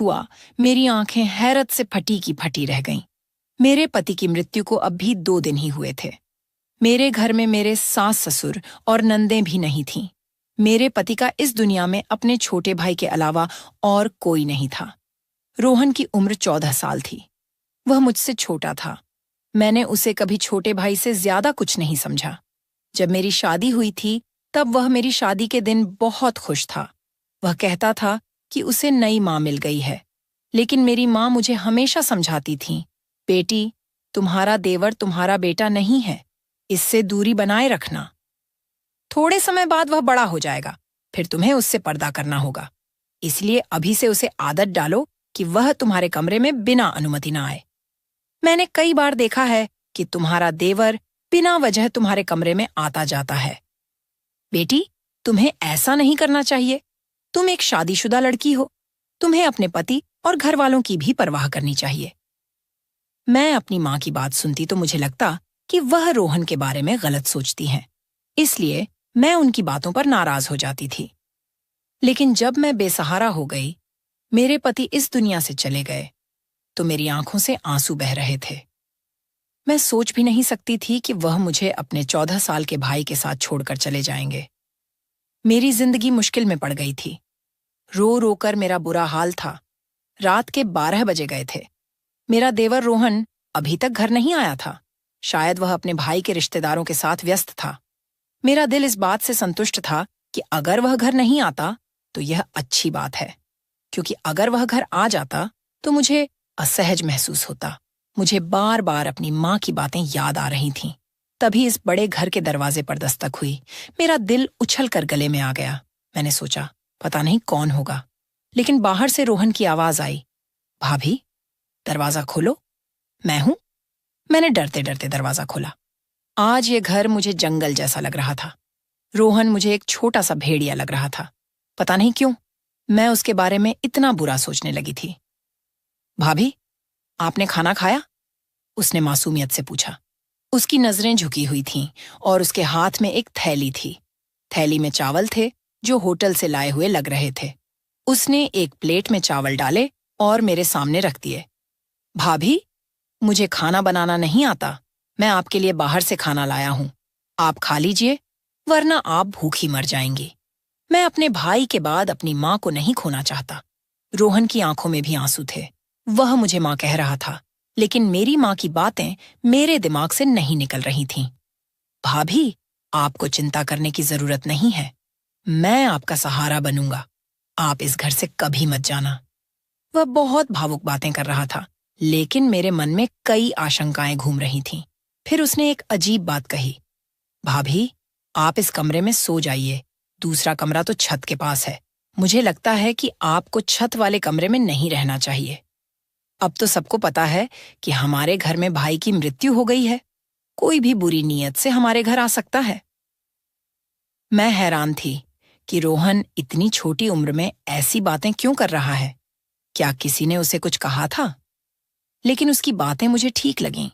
हुआ, मेरी आंखें हैरत से फटी की फटी रह गईं। मेरे पति की मृत्यु को अब भी 2 दिन ही हुए थे। मेरे घर में मेरे सास ससुर और नंदें भी नहीं थीं। मेरे पति का इस दुनिया में अपने छोटे भाई के अलावा और कोई नहीं था। रोहन की उम्र 14 साल थी। वह मुझसे छोटा था। मैंने उसे कभी छोटे भाई से ज्यादा कुछ नहीं समझा। जब मेरी शादी हुई थी, तब वह मेरी शादी के दिन बहुत खुश था। वह कहता था कि उसे नई माँ मिल गई है। लेकिन मेरी माँ मुझे हमेशा समझाती थी, बेटी, तुम्हारा देवर तुम्हारा बेटा नहीं है, इससे दूरी बनाए रखना। थोड़े समय बाद वह बड़ा हो जाएगा, फिर तुम्हें उससे पर्दा करना होगा। इसलिए अभी से उसे आदत डालो कि वह तुम्हारे कमरे में बिना अनुमति ना आए। मैंने कई बार देखा है कि तुम्हारा देवर बिना वजह तुम्हारे कमरे में आता जाता है। बेटी, तुम्हें ऐसा नहीं करना चाहिए। तुम एक शादीशुदा लड़की हो। तुम्हें अपने पति और घर वालों की भी परवाह करनी चाहिए। मैं अपनी माँ की बात सुनती तो मुझे लगता कि वह रोहन के बारे में गलत सोचती हैं। इसलिए मैं उनकी बातों पर नाराज हो जाती थी। लेकिन जब मैं बेसहारा हो गई, मेरे पति इस दुनिया से चले गए, तो मेरी आंखों से आंसू बह रहे थे। मैं सोच भी नहीं सकती थी कि वह मुझे अपने 14 साल के भाई के साथ छोड़कर चले जाएंगे। मेरी जिंदगी मुश्किल में पड़ गई थी। रो रो कर मेरा बुरा हाल था। रात के 12 बजे गए थे। मेरा देवर रोहन अभी तक घर नहीं आया था। शायद वह अपने भाई के रिश्तेदारों के साथ व्यस्त था। मेरा दिल इस बात से संतुष्ट था कि अगर वह घर नहीं आता तो यह अच्छी बात है, क्योंकि अगर वह घर आ जाता तो मुझे असहज महसूस होता। मुझे बार बार अपनी माँ की बातें याद आ रही थीं। तभी इस बड़े घर के दरवाजे पर दस्तक हुई। मेरा दिल उछल कर गले में आ गया। मैंने सोचा, पता नहीं कौन होगा। लेकिन बाहर से रोहन की आवाज आई, भाभी, दरवाजा खोलो, मैं हूं। मैंने डरते डरते दरवाजा खोला। आज ये घर मुझे जंगल जैसा लग रहा था। रोहन मुझे एक छोटा सा भेड़िया लग रहा था। पता नहीं क्यों मैं उसके बारे में इतना बुरा सोचने लगी थी। भाभी, आपने खाना खाया? उसने मासूमियत से पूछा। उसकी नजरें झुकी हुई थीं और उसके हाथ में एक थैली थी। थैली में चावल थे जो होटल से लाए हुए लग रहे थे। उसने एक प्लेट में चावल डाले और मेरे सामने रख दिए। भाभी, मुझे खाना बनाना नहीं आता। मैं आपके लिए बाहर से खाना लाया हूं। आप खा लीजिए, वरना आप भूखी मर जाएंगी। मैं अपने भाई के बाद अपनी माँ को नहीं खोना चाहता। रोहन की आंखों में भी आंसू थे। वह मुझे माँ कह रहा था, लेकिन मेरी माँ की बातें मेरे दिमाग से नहीं निकल रही थीं। भाभी, आपको चिंता करने की जरूरत नहीं है। मैं आपका सहारा बनूंगा। आप इस घर से कभी मत जाना। वह बहुत भावुक बातें कर रहा था, लेकिन मेरे मन में कई आशंकाएं घूम रही थीं। फिर उसने एक अजीब बात कही, भाभी, आप इस कमरे में सो जाइए। दूसरा कमरा तो छत के पास है। मुझे लगता है कि आपको छत वाले कमरे में नहीं रहना चाहिए। अब तो सबको पता है कि हमारे घर में भाई की मृत्यु हो गई है। कोई भी बुरी नीयत से हमारे घर आ सकता है। मैं हैरान थी कि रोहन इतनी छोटी उम्र में ऐसी बातें क्यों कर रहा है। क्या किसी ने उसे कुछ कहा था? लेकिन उसकी बातें मुझे ठीक लगीं।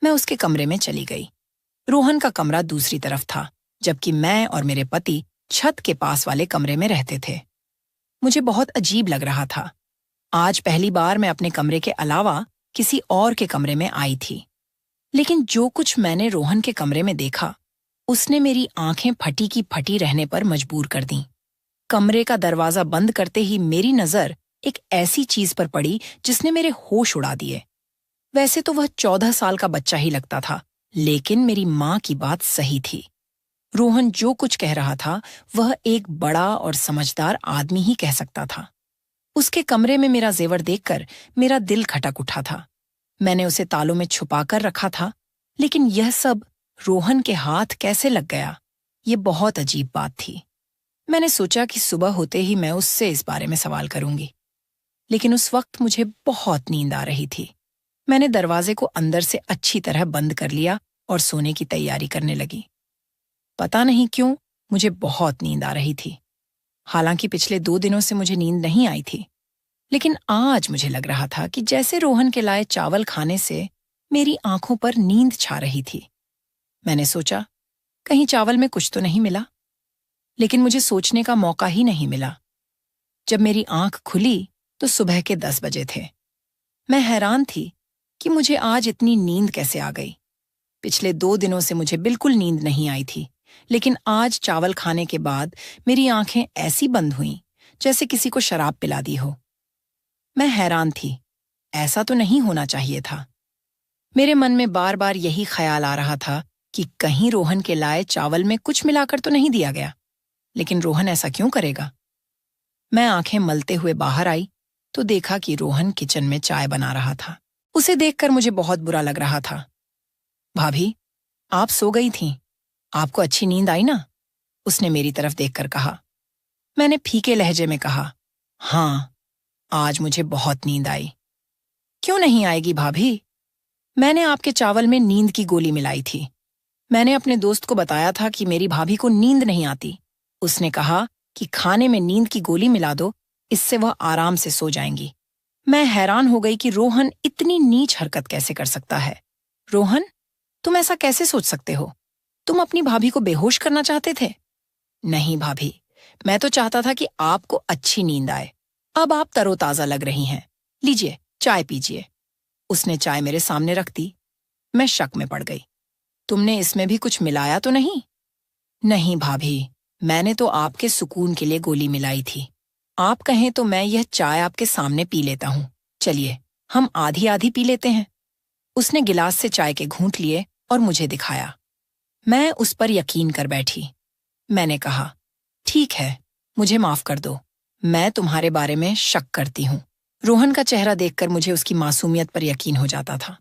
मैं उसके कमरे में चली गई। रोहन का कमरा दूसरी तरफ था, जबकि मैं और मेरे पति छत के पास वाले कमरे में रहते थे। मुझे बहुत अजीब लग रहा था। आज पहली बार मैं अपने कमरे के अलावा किसी और के कमरे में आई थी। लेकिन जो कुछ मैंने रोहन के कमरे में देखा, उसने मेरी आंखें फटी की फटी रहने पर मजबूर कर दी। कमरे का दरवाजा बंद करते ही मेरी नजर एक ऐसी चीज पर पड़ी जिसने मेरे होश उड़ा दिए। वैसे तो वह 14 साल का बच्चा ही लगता था, लेकिन मेरी माँ की बात सही थी। रोहन जो कुछ कह रहा था वह एक बड़ा और समझदार आदमी ही कह सकता था। उसके कमरे में मेरा जेवर देखकर मेरा दिल खटक उठा था। मैंने उसे तालों में छुपा कर रखा था, लेकिन यह सब रोहन के हाथ कैसे लग गया, ये बहुत अजीब बात थी। मैंने सोचा कि सुबह होते ही मैं उससे इस बारे में सवाल करूंगी, लेकिन उस वक्त मुझे बहुत नींद आ रही थी। मैंने दरवाजे को अंदर से अच्छी तरह बंद कर लिया और सोने की तैयारी करने लगी। पता नहीं क्यों मुझे बहुत नींद आ रही थी। हालांकि पिछले 2 दिनों से मुझे नींद नहीं आई थी, लेकिन आज मुझे लग रहा था कि जैसे रोहन के लाए चावल खाने से मेरी आंखों पर नींद छा रही थी। मैंने सोचा, कहीं चावल में कुछ तो नहीं मिला, लेकिन मुझे सोचने का मौका ही नहीं मिला। जब मेरी आंख खुली तो सुबह के 10 बजे थे। मैं हैरान थी कि मुझे आज इतनी नींद कैसे आ गई। पिछले 2 दिनों से मुझे बिल्कुल नींद नहीं आई थी, लेकिन आज चावल खाने के बाद मेरी आंखें ऐसी बंद हुईं जैसे किसी को शराब पिला दी हो। मैं हैरान थी, ऐसा तो नहीं होना चाहिए था। मेरे मन में बार बार यही ख्याल आ रहा था कि कहीं रोहन के लाए चावल में कुछ मिलाकर तो नहीं दिया गया। लेकिन रोहन ऐसा क्यों करेगा? मैं आंखें मलते हुए बाहर आई तो देखा कि रोहन किचन में चाय बना रहा था। उसे देखकर मुझे बहुत बुरा लग रहा था। भाभी, आप सो गई थीं। आपको अच्छी नींद आई ना? उसने मेरी तरफ देखकर कहा। मैंने फीके लहजे में कहा, हाँ, आज मुझे बहुत नींद आई। क्यों नहीं आएगी भाभी? मैंने आपके चावल में नींद की गोली मिलाई थी। मैंने अपने दोस्त को बताया था कि मेरी भाभी को नींद नहीं आती। उसने कहा कि खाने में नींद की गोली मिला दो, इससे वह आराम से सो जाएंगी। मैं हैरान हो गई कि रोहन इतनी नीच हरकत कैसे कर सकता है। रोहन, तुम ऐसा कैसे सोच सकते हो? तुम अपनी भाभी को बेहोश करना चाहते थे? नहीं भाभी, मैं तो चाहता था कि आपको अच्छी नींद आए। अब आप तरोताजा लग रही हैं। लीजिए, चाय पीजिए। उसने चाय मेरे सामने रख दी। मैं शक में पड़ गई। तुमने इसमें भी कुछ मिलाया तो नहीं? नहीं भाभी, मैंने तो आपके सुकून के लिए गोली मिलाई थी। आप कहें तो मैं यह चाय आपके सामने पी लेता हूँ। चलिए, हम आधी आधी पी लेते हैं। उसने गिलास से चाय के घूंट लिए और मुझे दिखाया। मैं उस पर यकीन कर बैठी। मैंने कहा, ठीक है, मुझे माफ कर दो। मैं तुम्हारे बारे में शक करती हूँ। रोहन का चेहरा देखकर मुझे उसकी मासूमियत पर यकीन हो जाता था।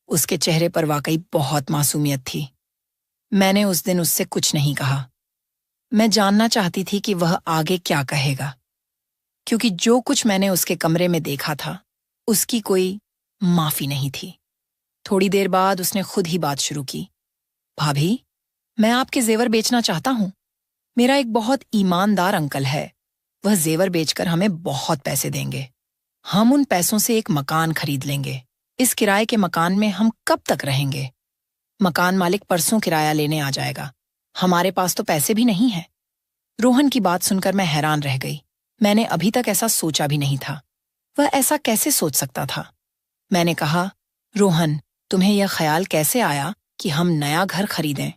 उसके चेहरे पर वाकई बहुत मासूमियत थी। मैंने उस दिन उससे कुछ नहीं कहा। मैं जानना चाहती थी कि वह आगे क्या कहेगा, क्योंकि जो कुछ मैंने उसके कमरे में देखा था, उसकी कोई माफी नहीं थी। थोड़ी देर बाद उसने खुद ही बात शुरू की। भाभी, मैं आपके जेवर बेचना चाहता हूँ। मेरा एक बहुत ईमानदार अंकल है। वह जेवर बेचकर हमें बहुत पैसे देंगे। हम उन पैसों से एक मकान खरीद लेंगे। इस किराए के मकान में हम कब तक रहेंगे? मकान मालिक परसों किराया लेने आ जाएगा। हमारे पास तो पैसे भी नहीं हैं। रोहन की बात सुनकर मैं हैरान रह गई। मैंने अभी तक ऐसा सोचा भी नहीं था। वह ऐसा कैसे सोच सकता था? मैंने कहा, रोहन, तुम्हें यह ख्याल कैसे आया कि हम नया घर खरीदें?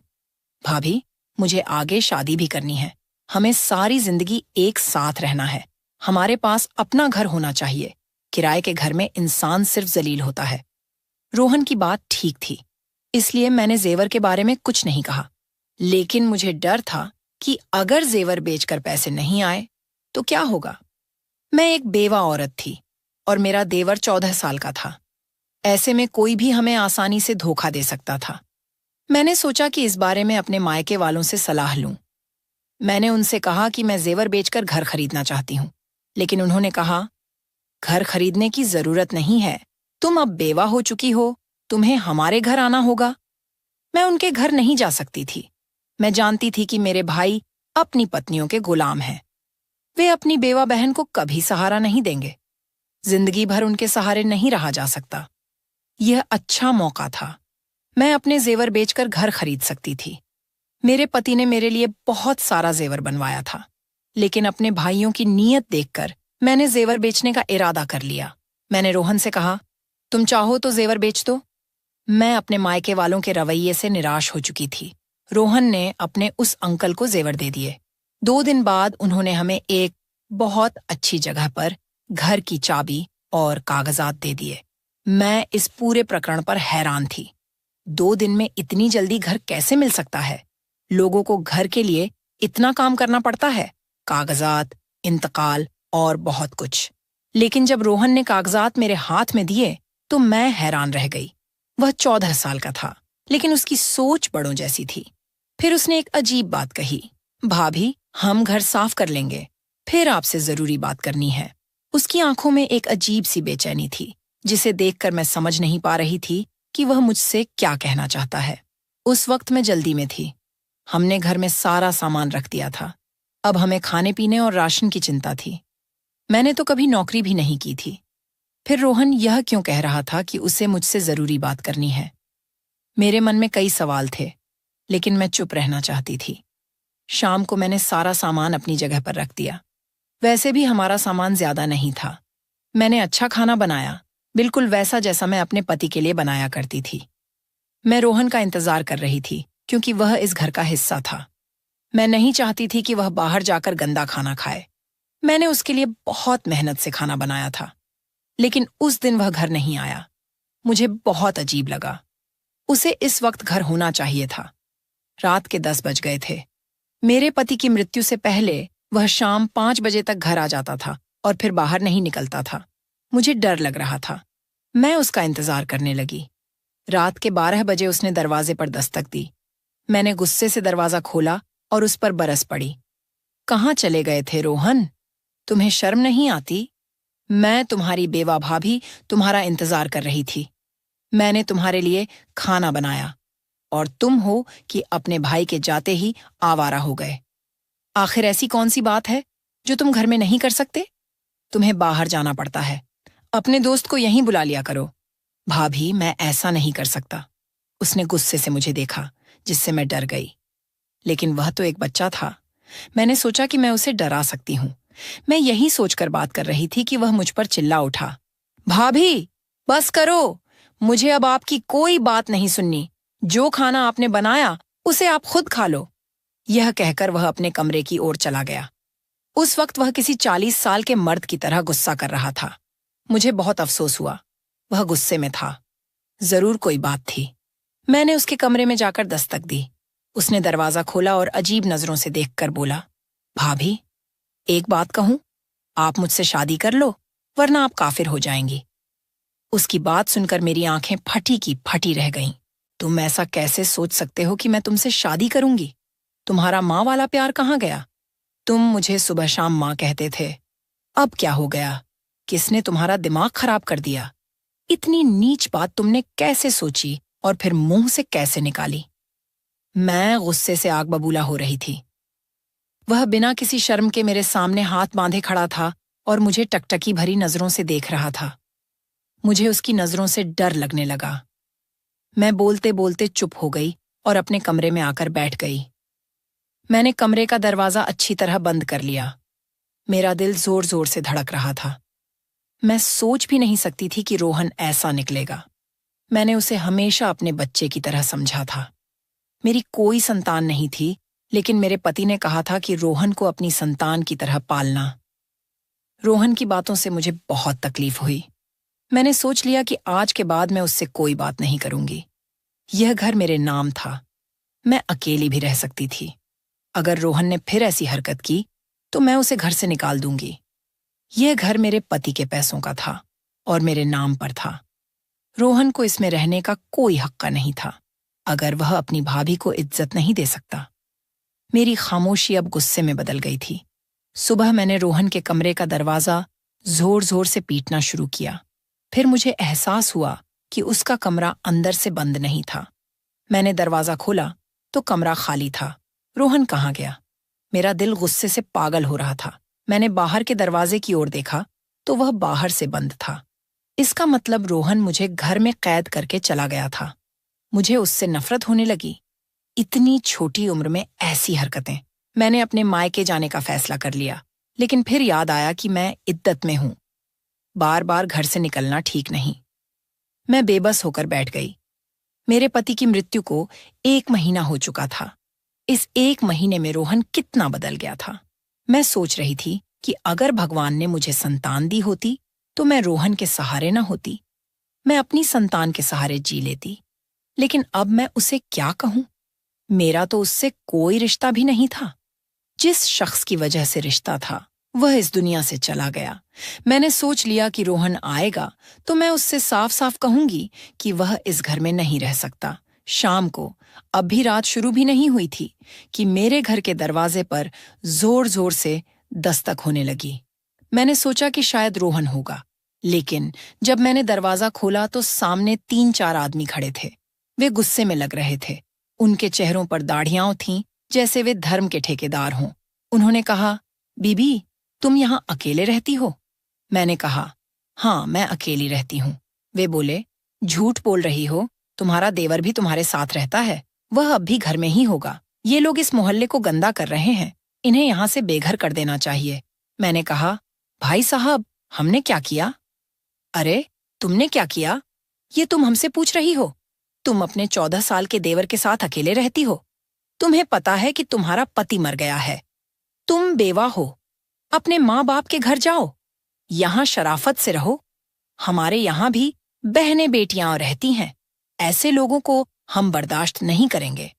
भाभी, मुझे आगे शादी भी करनी है। हमें सारी जिंदगी एक साथ रहना है। हमारे पास अपना घर होना चाहिए। किराए के घर में इंसान सिर्फ जलील होता है। रोहन की बात ठीक थी, इसलिए मैंने जेवर के बारे में कुछ नहीं कहा। लेकिन मुझे डर था कि अगर जेवर बेचकर पैसे नहीं आए तो क्या होगा? मैं एक बेवा औरत थी और मेरा देवर 14 साल का था। ऐसे में कोई भी हमें आसानी से धोखा दे सकता था। मैंने सोचा कि इस बारे में अपने मायके वालों से सलाह लूं। मैंने उनसे कहा कि मैं जेवर बेचकर घर खरीदना चाहती हूं, लेकिन उन्होंने कहा, घर खरीदने की जरूरत नहीं है। तुम अब बेवा हो चुकी हो, तुम्हें हमारे घर आना होगा। मैं उनके घर नहीं जा सकती थी। मैं जानती थी कि मेरे भाई अपनी पत्नियों के गुलाम हैं। वे अपनी बेवा बहन को कभी सहारा नहीं देंगे। जिंदगी भर उनके सहारे नहीं रहा जा सकता। यह अच्छा मौका था। मैं अपने जेवर बेचकर घर खरीद सकती थी। मेरे पति ने मेरे लिए बहुत सारा जेवर बनवाया था, लेकिन अपने भाइयों की नीयत देखकर मैंने जेवर बेचने का इरादा कर लिया। मैंने रोहन से कहा, तुम चाहो तो जेवर बेच दो। मैं अपने मायके वालों के रवैये से निराश हो चुकी थी। रोहन ने अपने उस अंकल को जेवर दे दिए। 2 दिन बाद उन्होंने हमें एक बहुत अच्छी जगह पर घर की चाबी और कागजात दे दिए। मैं इस पूरे प्रकरण पर हैरान थी। 2 दिन में इतनी जल्दी घर कैसे मिल सकता है? लोगों को घर के लिए इतना काम करना पड़ता है, कागजात, इंतकाल और बहुत कुछ। लेकिन जब रोहन ने कागजात मेरे हाथ में दिए तो मैं हैरान रह गई। वह 14 साल का था, लेकिन उसकी सोच बड़ों जैसी थी। फिर उसने एक अजीब बात कही, भाभी, हम घर साफ कर लेंगे, फिर आपसे जरूरी बात करनी है। उसकी आंखों में एक अजीब सी बेचैनी थी, जिसे देखकर मैं समझ नहीं पा रही थी कि वह मुझसे क्या कहना चाहता है। उस वक्त मैं जल्दी में थी। हमने घर में सारा सामान रख दिया था। अब हमें खाने पीने और राशन की चिंता थी। मैंने तो कभी नौकरी भी नहीं की थी। फिर रोहन यह क्यों कह रहा था कि उसे मुझसे जरूरी बात करनी है? मेरे मन में कई सवाल थे, लेकिन मैं चुप रहना चाहती थी। शाम को मैंने सारा सामान अपनी जगह पर रख दिया। वैसे भी हमारा सामान ज्यादा नहीं था। मैंने अच्छा खाना बनाया, बिल्कुल वैसा जैसा मैं अपने पति के लिए बनाया करती थी। मैं रोहन का इंतजार कर रही थी क्योंकि वह इस घर का हिस्सा था। मैं नहीं चाहती थी कि वह बाहर जाकर गंदा खाना खाए। मैंने उसके लिए बहुत मेहनत से खाना बनाया था, लेकिन उस दिन वह घर नहीं आया। मुझे बहुत अजीब लगा। उसे इस वक्त घर होना चाहिए था। रात के 10 बज गए थे। मेरे पति की मृत्यु से पहले वह शाम 5 बजे तक घर आ जाता था और फिर बाहर नहीं निकलता था। मुझे डर लग रहा था। मैं उसका इंतजार करने लगी। रात के 12 बजे उसने दरवाजे पर दस्तक दी। मैंने गुस्से से दरवाजा खोला और उस पर बरस पड़ी। कहाँ चले गए थे रोहन? तुम्हें शर्म नहीं आती? मैं तुम्हारी बेवा भाभी तुम्हारा इंतजार कर रही थी। मैंने तुम्हारे लिए खाना बनाया और तुम हो कि अपने भाई के जाते ही आवारा हो गए। आखिर ऐसी कौन सी बात है जो तुम घर में नहीं कर सकते? तुम्हें बाहर जाना पड़ता है। अपने दोस्त को यहीं बुला लिया करो। भाभी, मैं ऐसा नहीं कर सकता। उसने गुस्से से मुझे देखा, जिससे मैं डर गई। लेकिन वह तो एक बच्चा था। मैंने सोचा कि मैं उसे डरा सकती हूँ। मैं यही सोचकर बात कर रही थी कि वह मुझ पर चिल्ला उठा। भाभी, बस करो। मुझे अब आपकी कोई बात नहीं सुननी। जो खाना आपने बनाया उसे आप खुद खा लो। यह कहकर वह अपने कमरे की ओर चला गया। उस वक्त वह किसी 40 साल के मर्द की तरह गुस्सा कर रहा था। मुझे बहुत अफसोस हुआ। वह गुस्से में था। जरूर कोई बात थी। मैंने उसके कमरे में जाकर दस्तक दी। उसने दरवाजा खोला और अजीब नजरों से देखकर बोला, भाभी, एक बात कहूं, आप मुझसे शादी कर लो, वरना आप काफिर हो जाएंगी। उसकी बात सुनकर मेरी आंखें फटी की फटी रह गईं। तुम ऐसा कैसे सोच सकते हो कि मैं तुमसे शादी करूंगी? तुम्हारा माँ वाला प्यार कहाँ गया? तुम मुझे सुबह शाम माँ कहते थे। अब क्या हो गया? किसने तुम्हारा दिमाग खराब कर दिया? इतनी नीच बात तुमने कैसे सोची और फिर मुंह से कैसे निकाली? मैं गुस्से से आग बबूला हो रही थी। वह बिना किसी शर्म के मेरे सामने हाथ बांधे खड़ा था और मुझे टकटकी भरी नजरों से देख रहा था। मुझे उसकी नजरों से डर लगने लगा। मैं बोलते बोलते चुप हो गई और अपने कमरे में आकर बैठ गई। मैंने कमरे का दरवाजा अच्छी तरह बंद कर लिया। मेरा दिल जोर जोर से धड़क रहा था। मैं सोच भी नहीं सकती थी कि रोहन ऐसा निकलेगा। मैंने उसे हमेशा अपने बच्चे की तरह समझा था। मेरी कोई संतान नहीं थी, लेकिन मेरे पति ने कहा था कि रोहन को अपनी संतान की तरह पालना। रोहन की बातों से मुझे बहुत तकलीफ हुई। मैंने सोच लिया कि आज के बाद मैं उससे कोई बात नहीं करूंगी। यह घर मेरे नाम था। मैं अकेली भी रह सकती थी। अगर रोहन ने फिर ऐसी हरकत की तो मैं उसे घर से निकाल दूंगी। यह घर मेरे पति के पैसों का था और मेरे नाम पर था। रोहन को इसमें रहने का कोई हक्का नहीं था, अगर वह अपनी भाभी को इज्जत नहीं दे सकता। मेरी खामोशी अब गुस्से में बदल गई थी। सुबह मैंने रोहन के कमरे का दरवाजा जोर जोर से पीटना शुरू किया। फिर मुझे एहसास हुआ कि उसका कमरा अंदर से बंद नहीं था। मैंने दरवाजा खोला तो कमरा खाली था। रोहन कहाँ गया? मेरा दिल गुस्से से पागल हो रहा था। मैंने बाहर के दरवाजे की ओर देखा तो वह बाहर से बंद था। इसका मतलब रोहन मुझे घर में कैद करके चला गया था। मुझे उससे नफरत होने लगी। इतनी छोटी उम्र में ऐसी हरकतें। मैंने अपने मायके जाने का फैसला कर लिया, लेकिन फिर याद आया कि मैं इद्दत में हूं। बार बार घर से निकलना ठीक नहीं। मैं बेबस होकर बैठ गई। मेरे पति की मृत्यु को 1 महीना हो चुका था। इस 1 महीने में रोहन कितना बदल गया था। मैं सोच रही थी कि अगर भगवान ने मुझे संतान दी होती तो मैं रोहन के सहारे न होती। मैं अपनी संतान के सहारे जी लेती। लेकिन अब मैं उसे क्या कहूं? मेरा तो उससे कोई रिश्ता भी नहीं था। जिस शख्स की वजह से रिश्ता था वह इस दुनिया से चला गया। मैंने सोच लिया कि रोहन आएगा तो मैं उससे साफ साफ कहूंगी कि वह इस घर में नहीं रह सकता। शाम को, अब भी रात शुरू भी नहीं हुई थी, कि मेरे घर के दरवाजे पर जोर जोर से दस्तक होने लगी। मैंने सोचा कि शायद रोहन होगा, लेकिन जब मैंने दरवाजा खोला तो सामने 3-4 आदमी खड़े थे। वे गुस्से में लग रहे थे। उनके चेहरों पर दाढ़ियां थीं, जैसे वे धर्म के ठेकेदार हों। उन्होंने कहा, बीबी, तुम यहाँ अकेले रहती हो? मैंने कहा, हाँ, मैं अकेली रहती हूँ। वे बोले, झूठ बोल रही हो, तुम्हारा देवर भी तुम्हारे साथ रहता है। वह अब भी घर में ही होगा। ये लोग इस मोहल्ले को गंदा कर रहे हैं। इन्हें यहाँ से बेघर कर देना चाहिए। मैंने कहा, भाई साहब, हमने क्या किया? अरे, तुमने क्या किया? ये तुम हमसे पूछ रही हो? तुम अपने 14 साल के देवर के साथ अकेले रहती हो। तुम्हें पता है कि तुम्हारा पति मर गया है। तुम बेवा हो। अपने माँ बाप के घर जाओ। यहाँ शराफत से रहो। हमारे यहाँ भी बहनें बेटियां रहती हैं। ऐसे लोगों को हम बर्दाश्त नहीं करेंगे।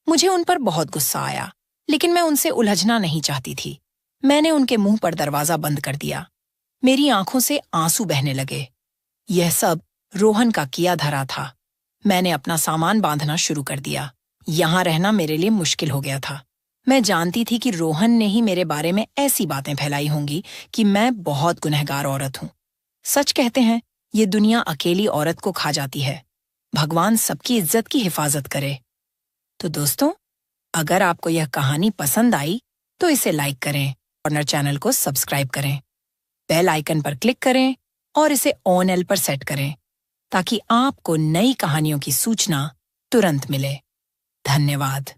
मुझे उन पर बहुत गुस्सा आया, लेकिन मैं उनसे उलझना नहीं चाहती थी। मैंने उनके मुंह पर दरवाजा बंद कर दिया। मेरी आंखों से आंसू बहने लगे। यह सब रोहन का किया धरा था। मैंने अपना सामान बांधना शुरू कर दिया। यहाँ रहना मेरे लिए मुश्किल हो गया था। मैं जानती थी कि रोहन ने ही मेरे बारे में ऐसी बातें फैलाई होंगी कि मैं बहुत गुनहगार औरत हूँ। सच कहते हैं, ये दुनिया अकेली औरत को खा जाती है। भगवान सबकी इज्जत की हिफाजत करे। तो दोस्तों, अगर आपको यह कहानी पसंद आई तो इसे लाइक करें, कॉर्नर चैनल को सब्सक्राइब करें, बेल आइकन पर क्लिक करें और इसे ऑन एल पर सेट करें ताकि आपको नई कहानियों की सूचना तुरंत मिले। धन्यवाद।